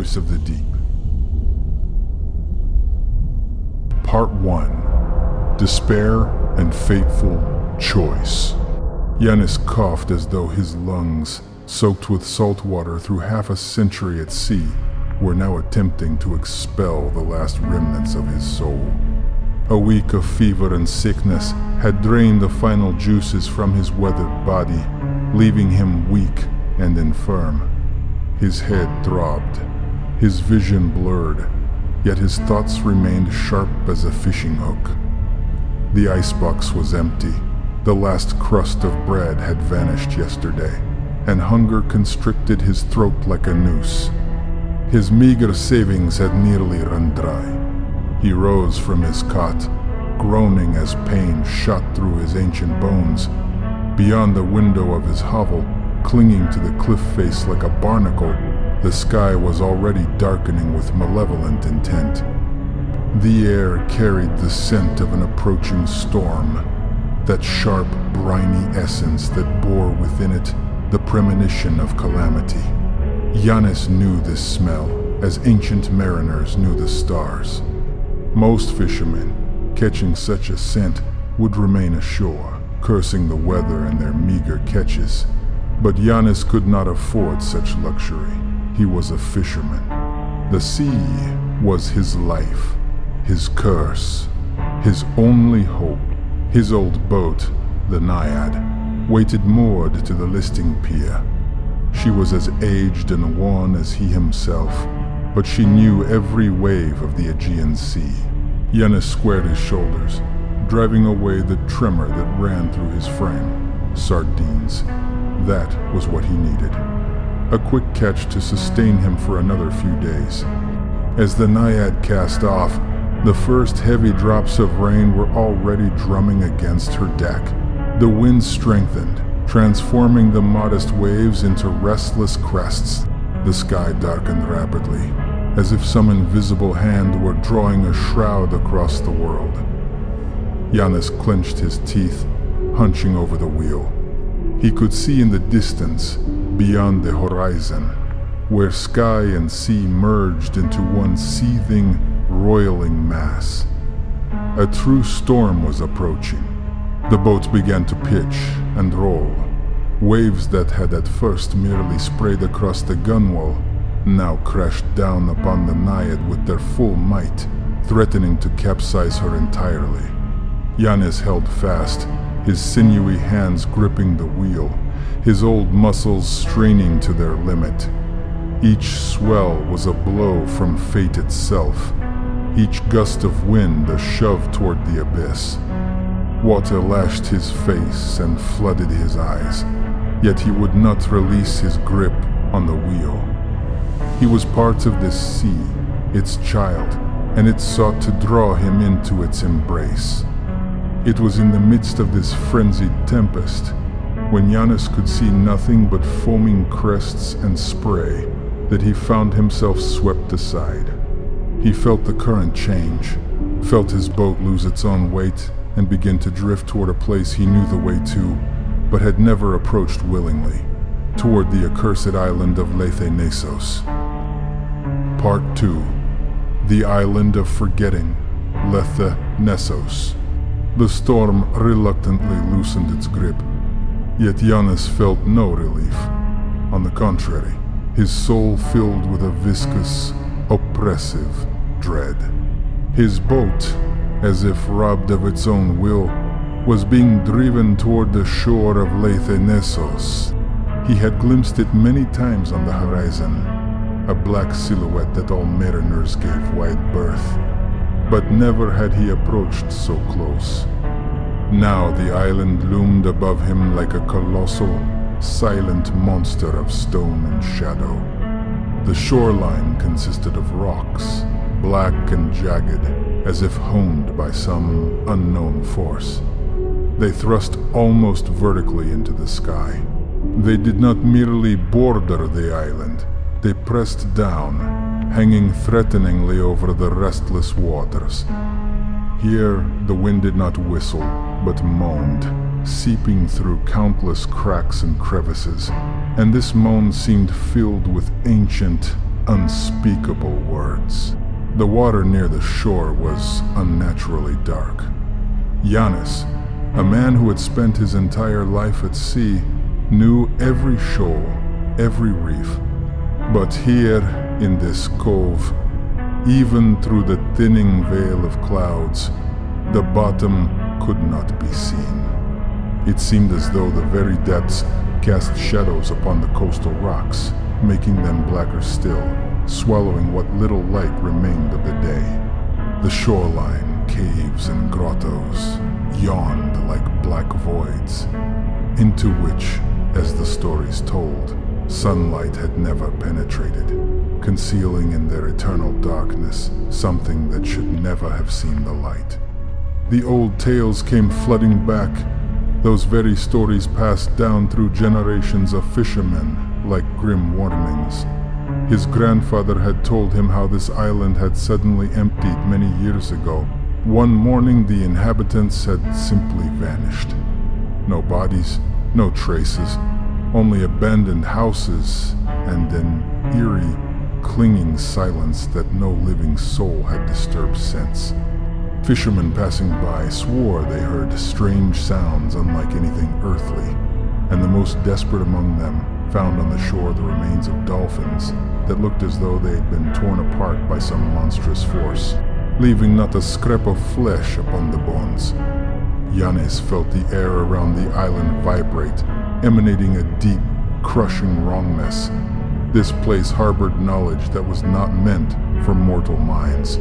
voice of the deep. Part 1. Despair and Fateful Choice. Yannis coughed as though his lungs, soaked with salt water through half a century at sea, were now attempting to expel the last remnants of his soul. A week of fever and sickness had drained the final juices from his weathered body, leaving him weak and infirm. His head throbbed, his vision blurred, yet his thoughts remained sharp as a fishing hook. The icebox was empty. The last crust of bread had vanished yesterday, and hunger constricted his throat like a noose. His meager savings had nearly run dry. He rose from his cot, groaning as pain shot through his ancient bones. Beyond the window of his hovel, clinging to the cliff face like a barnacle, the sky was already darkening with malevolent intent. The air carried the scent of an approaching storm, that sharp, briny essence that bore within it the premonition of calamity. Yannis knew this smell, as ancient mariners knew the stars. Most fishermen, catching such a scent, would remain ashore, cursing the weather and their meager catches. But Yannis could not afford such luxury. He was a fisherman. The sea was his life, his curse, his only hope. His old boat, the Naiad, waited moored to the listing pier. She was as aged and worn as he himself, but she knew every wave of the Aegean Sea. Yannis squared his shoulders, driving away the tremor that ran through his frame. Sardines. That was what he needed. A quick catch to sustain him for another few days. As the Naiad cast off, the first heavy drops of rain were already drumming against her deck. The wind strengthened, transforming the modest waves into restless crests. The sky darkened rapidly, as if some invisible hand were drawing a shroud across the world. Yannis clenched his teeth, hunching over the wheel. He could see in the distance, beyond the horizon, where sky and sea merged into one seething, roiling mass. A true storm was approaching. The boat began to pitch and roll. Waves that had at first merely sprayed across the gunwale now crashed down upon the Naiad with their full might, threatening to capsize her entirely. Yannis held fast, his sinewy hands gripping the wheel, his old muscles straining to their limit. Each swell was a blow from fate itself, each gust of wind a shove toward the abyss. Water lashed his face and flooded his eyes, yet he would not release his grip on the wheel. He was part of this sea, its child, and it sought to draw him into its embrace. It was in the midst of this frenzied tempest, when Yannis could see nothing but foaming crests and spray, that he found himself swept aside. He felt the current change, felt his boat lose its own weight, and begin to drift toward a place he knew the way to, but had never approached willingly, toward the accursed island of Lethe Nesos. Part 2. The Island of Forgetting, Lethe Nesos. The storm reluctantly loosened its grip, yet Yannis felt no relief. On the contrary, his soul filled with a viscous, oppressive dread. His boat, as if robbed of its own will, was being driven toward the shore of Lethe Nesos. He had glimpsed it many times on the horizon, a black silhouette that all mariners gave wide berth. But never had he approached so close. Now the island loomed above him like a colossal, silent monster of stone and shadow. The shoreline consisted of rocks, black and jagged, as if honed by some unknown force. They thrust almost vertically into the sky. They did not merely border the island, they pressed down, hanging threateningly over the restless waters. Here, the wind did not whistle, but moaned, seeping through countless cracks and crevices, and this moan seemed filled with ancient, unspeakable words. The water near the shore was unnaturally dark. Yannis, a man who had spent his entire life at sea, knew every shoal, every reef. But here, in this cove, even through the thinning veil of clouds, the bottom could not be seen. It seemed as though the very depths cast shadows upon the coastal rocks, making them blacker still, swallowing what little light remained of the day. The shoreline, caves and grottos, yawned like black voids, into which, as the stories told, sunlight had never penetrated, concealing in their eternal darkness something that should never have seen the light. The old tales came flooding back, those very stories passed down through generations of fishermen like grim warnings. His grandfather had told him how this island had suddenly emptied many years ago. One morning the inhabitants had simply vanished. No bodies, no traces, only abandoned houses and an eerie, clinging silence that no living soul had disturbed since. Fishermen passing by swore they heard strange sounds unlike anything earthly, and the most desperate among them found on the shore the remains of dolphins that looked as though they had been torn apart by some monstrous force, leaving not a scrap of flesh upon the bones. Yannis felt the air around the island vibrate, emanating a deep, crushing wrongness. This place harbored knowledge that was not meant for mortal minds.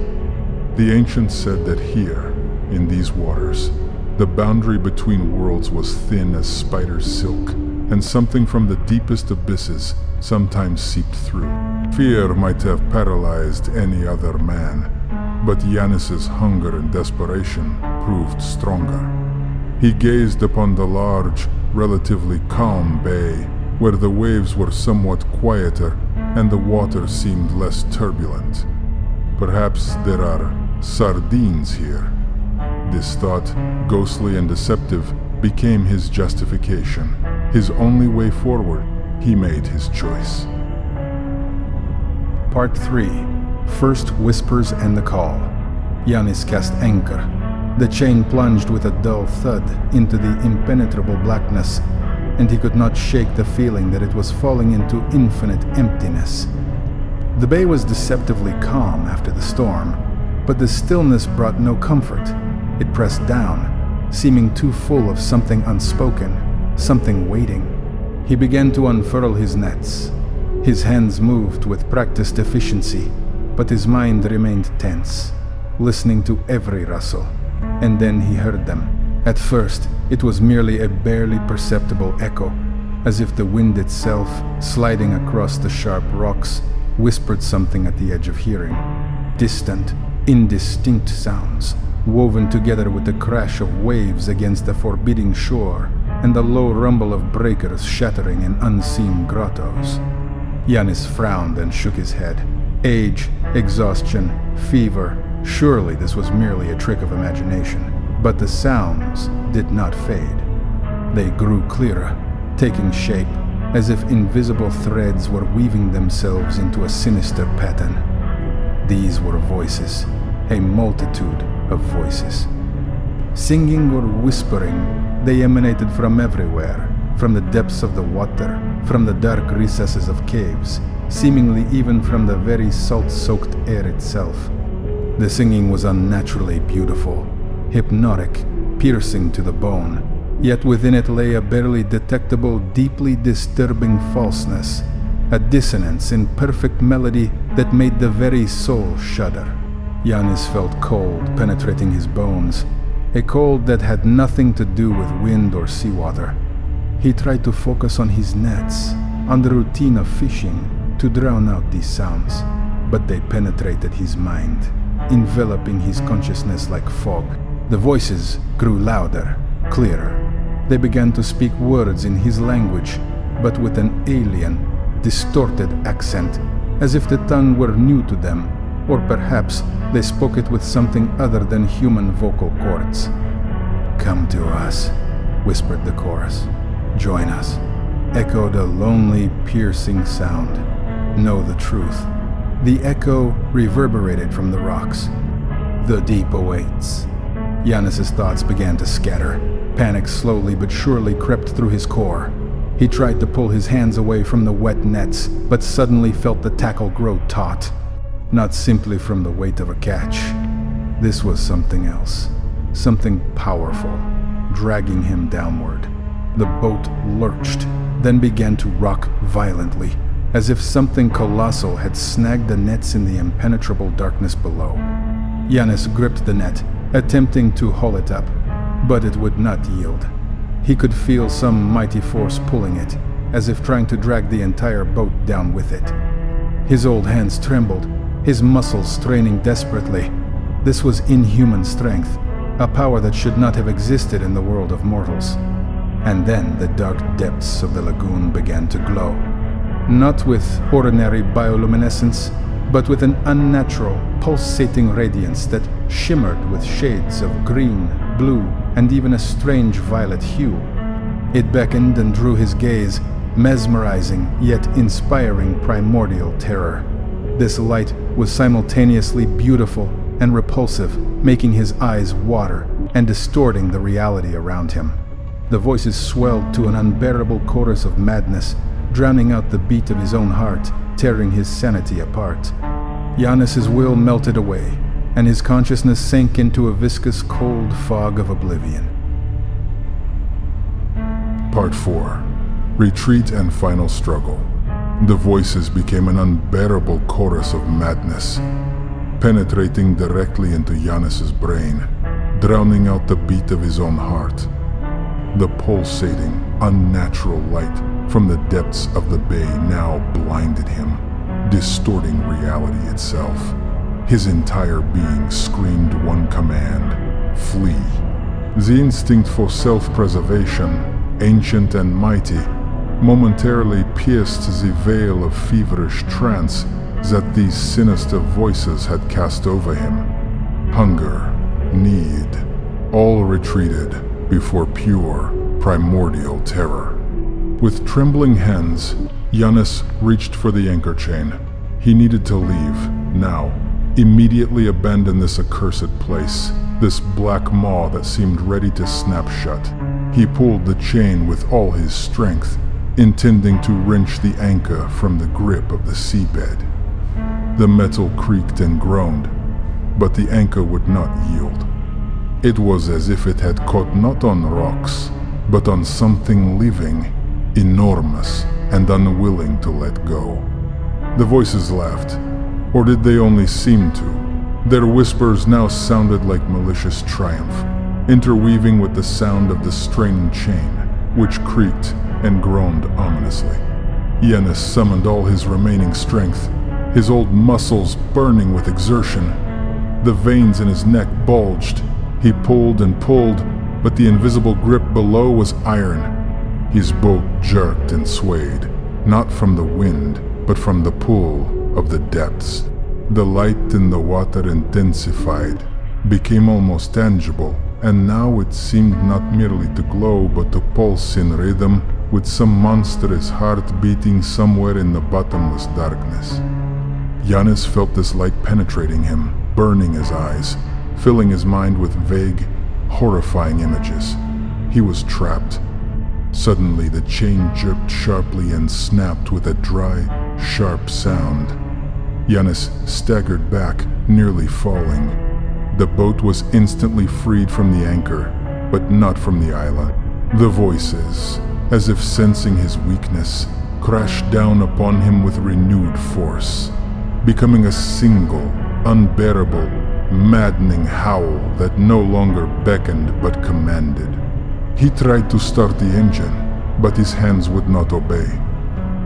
The ancients said that here, in these waters, the boundary between worlds was thin as spider silk, and something from the deepest abysses sometimes seeped through. Fear might have paralyzed any other man, but Yannis's hunger and desperation proved stronger. He gazed upon the large, relatively calm bay, where the waves were somewhat quieter and the water seemed less turbulent. Perhaps there are sardines here. This thought, ghostly and deceptive, became his justification. His only way forward. He made his choice. Part 3. First Whispers and the Call. Yannis cast anchor. The chain plunged with a dull thud into the impenetrable blackness, and he could not shake the feeling that it was falling into infinite emptiness. The bay was deceptively calm after the storm, but the stillness brought no comfort. It pressed down, seeming too full of something unspoken, something waiting. He began to unfurl his nets. His hands moved with practiced efficiency, but his mind remained tense, listening to every rustle. And then he heard them. At first, it was merely a barely perceptible echo, as if the wind itself, sliding across the sharp rocks, whispered something at the edge of hearing. Distant, indistinct sounds, woven together with the crash of waves against the forbidding shore and the low rumble of breakers shattering in unseen grottos. Yannis frowned and shook his head. Age, exhaustion, fever, surely this was merely a trick of imagination. But the sounds did not fade. They grew clearer, taking shape, as if invisible threads were weaving themselves into a sinister pattern. These were voices, a multitude of voices. Singing or whispering, they emanated from everywhere, from the depths of the water, from the dark recesses of caves, seemingly even from the very salt-soaked air itself. The singing was unnaturally beautiful, hypnotic, piercing to the bone, yet within it lay a barely detectable, deeply disturbing falseness, a dissonance in perfect melody that made the very soul shudder. Yannis felt cold penetrating his bones, a cold that had nothing to do with wind or seawater. He tried to focus on his nets, on the routine of fishing, to drown out these sounds, but they penetrated his mind, enveloping his consciousness like fog. The voices grew louder, clearer. They began to speak words in his language, but with an alien, distorted accent, as if the tongue were new to them, or perhaps they spoke it with something other than human vocal cords. "Come to us," whispered the chorus. "Join us," echoed a lonely, piercing sound. "Know the truth. The echo reverberated from the rocks. The deep awaits. Yannis' thoughts began to scatter. Panic slowly but surely crept through his core. He tried to pull his hands away from the wet nets, but suddenly felt the tackle grow taut. Not simply from the weight of a catch. This was something else. Something powerful, dragging him downward. The boat lurched, then began to rock violently, as if something colossal had snagged the nets in the impenetrable darkness below. Yannis gripped the net, attempting to haul it up, but it would not yield. He could feel some mighty force pulling it, as if trying to drag the entire boat down with it. His old hands trembled, his muscles straining desperately. This was inhuman strength, a power that should not have existed in the world of mortals. And then the dark depths of the lagoon began to glow. Not with ordinary bioluminescence, but with an unnatural, pulsating radiance that shimmered with shades of green, blue, and even a strange violet hue. It beckoned and drew his gaze, mesmerizing yet inspiring primordial terror. This light was simultaneously beautiful and repulsive, making his eyes water and distorting the reality around him. The voices swelled to an unbearable chorus of madness, drowning out the beat of his own heart, tearing his sanity apart. Yannis' will melted away, and his consciousness sank into a viscous, cold fog of oblivion. Part 4. Retreat and Final Struggle. The voices became an unbearable chorus of madness, penetrating directly into Yannis' brain, drowning out the beat of his own heart. The pulsating, unnatural light from the depths of the bay now blinded him, distorting reality itself. His entire being screamed one command: flee. The instinct for self-preservation, ancient and mighty, momentarily pierced the veil of feverish trance that these sinister voices had cast over him. Hunger, need, all retreated before pure, primordial terror. With trembling hands, Yannis reached for the anchor chain. He needed to leave, now. Immediately abandon this accursed place, this black maw that seemed ready to snap shut. He pulled the chain with all his strength, intending to wrench the anchor from the grip of the seabed. The metal creaked and groaned, but the anchor would not yield. It was as if it had caught not on rocks, but on something living, enormous, and unwilling to let go. The voices laughed, or did they only seem to? Their whispers now sounded like malicious triumph, interweaving with the sound of the straining chain, which creaked and groaned ominously. Yannis summoned all his remaining strength, his old muscles burning with exertion. The veins in his neck bulged. He pulled and pulled, but the invisible grip below was iron. His boat jerked and swayed, not from the wind, but from the pull of the depths. The light in the water intensified, became almost tangible, and now it seemed not merely to glow, but to pulse in rhythm, with some monstrous heart beating somewhere in the bottomless darkness. Yannis felt this light penetrating him, burning his eyes, filling his mind with vague, horrifying images. He was trapped. Suddenly the chain jerked sharply and snapped with a dry, sharp sound. Yannis staggered back, nearly falling. The boat was instantly freed from the anchor, but not from the island. The voices, as if sensing his weakness, crashed down upon him with renewed force, becoming a single, unbearable, maddening howl that no longer beckoned but commanded. He tried to start the engine, but his hands would not obey.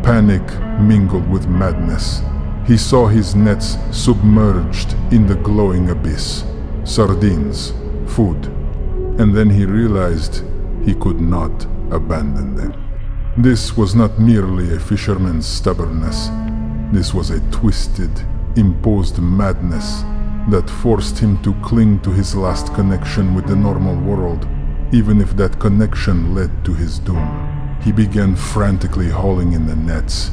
Panic mingled with madness. He saw his nets submerged in the glowing abyss. Sardines, food. And then he realized he could not abandon them. This was not merely a fisherman's stubbornness. This was a twisted, imposed madness that forced him to cling to his last connection with the normal world, even if that connection led to his doom. He began frantically hauling in the nets.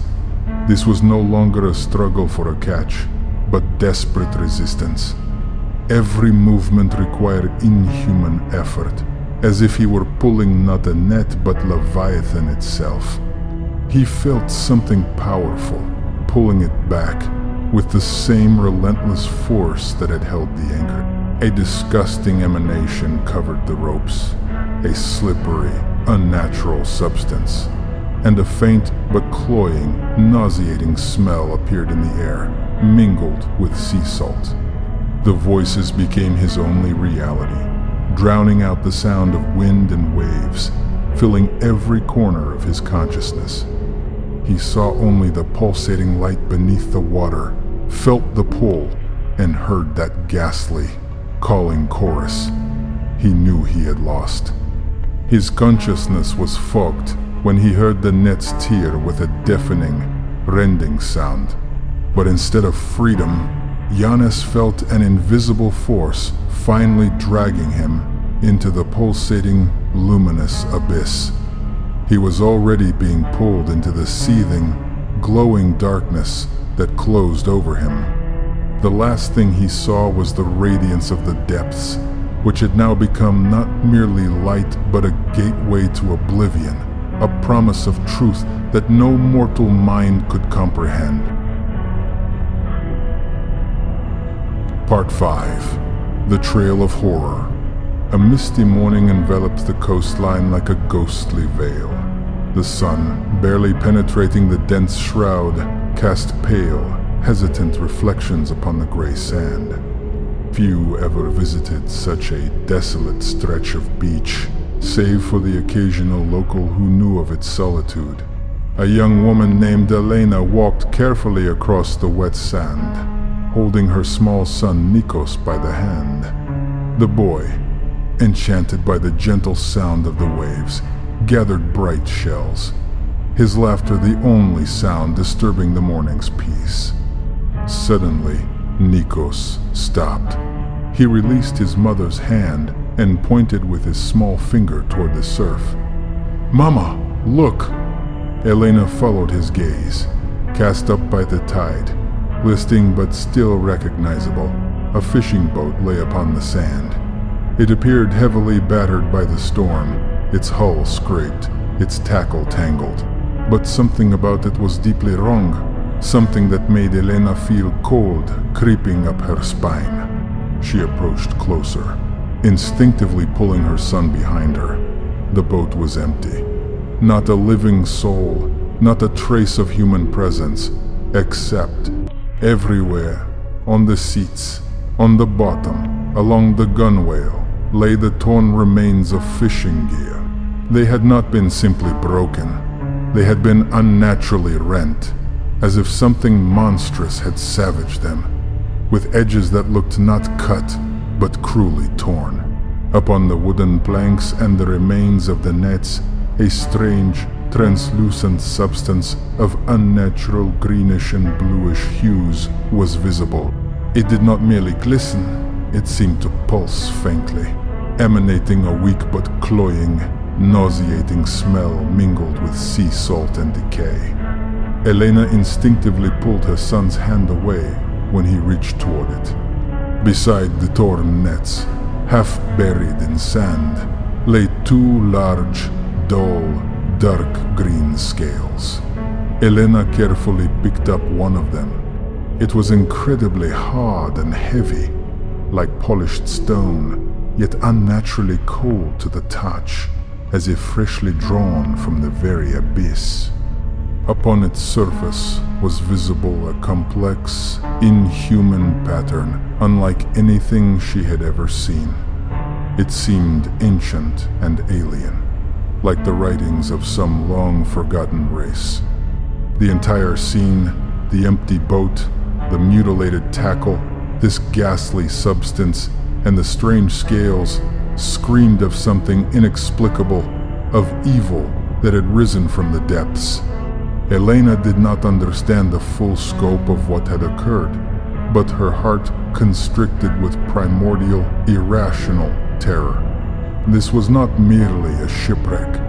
This was no longer a struggle for a catch, but desperate resistance. Every movement required inhuman effort, as if he were pulling not a net but Leviathan itself. He felt something powerful, pulling it back, with the same relentless force that had held the anchor. A disgusting emanation covered the ropes, a slippery, unnatural substance, and a faint but cloying, nauseating smell appeared in the air, mingled with sea salt. The voices became his only reality, drowning out the sound of wind and waves, filling every corner of his consciousness. He saw only the pulsating light beneath the water, felt the pull, and heard that ghastly, calling chorus. He knew he had lost. His consciousness was fogged when he heard the nets tear with a deafening, rending sound. But instead of freedom, Yannis felt an invisible force finally dragging him into the pulsating, luminous abyss. He was already being pulled into the seething, glowing darkness that closed over him. The last thing he saw was the radiance of the depths, which had now become not merely light but a gateway to oblivion, a promise of truth that no mortal mind could comprehend. Part 5. The Trail of Horror. A misty morning enveloped the coastline like a ghostly veil. The sun, barely penetrating the dense shroud, cast pale, hesitant reflections upon the gray sand. Few ever visited such a desolate stretch of beach, save for the occasional local who knew of its solitude. A young woman named Elena walked carefully across the wet sand, holding her small son Nikos by the hand. The boy, enchanted by the gentle sound of the waves, gathered bright shells, his laughter the only sound disturbing the morning's peace. Suddenly, Nikos stopped. He released his mother's hand and pointed with his small finger toward the surf. "Mama, look!" Elena followed his gaze, cast up by the tide. Listing but still recognizable, a fishing boat lay upon the sand. It appeared heavily battered by the storm, its hull scraped, its tackle tangled. But something about it was deeply wrong, something that made Elena feel cold creeping up her spine. She approached closer, instinctively pulling her son behind her. The boat was empty. Not a living soul, not a trace of human presence, except everywhere, on the seats, on the bottom, along the gunwale, lay the torn remains of fishing gear. They had not been simply broken. They had been unnaturally rent, as if something monstrous had savaged them, with edges that looked not cut, but cruelly torn. Upon the wooden planks and the remains of the nets, a strange, translucent substance of unnatural greenish and bluish hues was visible. It did not merely glisten, it seemed to pulse faintly, emanating a weak but cloying, nauseating smell mingled with sea salt and decay. Elena instinctively pulled her son's hand away when he reached toward it. Beside the torn nets, half buried in sand, lay two large, dull, dark green scales. Elena carefully picked up one of them. It was incredibly hard and heavy, like polished stone, yet unnaturally cold to the touch, as if freshly drawn from the very abyss. Upon its surface was visible a complex, inhuman pattern unlike anything she had ever seen. It seemed ancient and alien, like the writings of some long-forgotten race. The entire scene, the empty boat, the mutilated tackle, this ghastly substance, and the strange scales screamed of something inexplicable, of evil that had risen from the depths. Elena did not understand the full scope of what had occurred, but her heart constricted with primordial, irrational terror. This was not merely a shipwreck.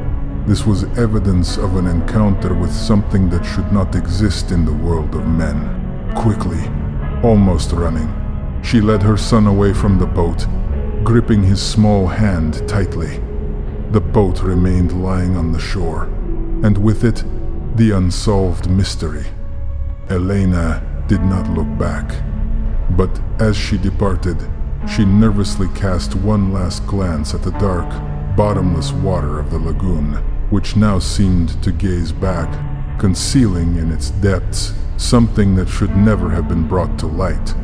This was evidence of an encounter with something that should not exist in the world of men. Quickly, almost running, she led her son away from the boat, gripping his small hand tightly. The boat remained lying on the shore, and with it, the unsolved mystery. Elena did not look back, but as she departed, she nervously cast one last glance at the dark, bottomless water of the lagoon, which now seemed to gaze back, concealing in its depths something that should never have been brought to light.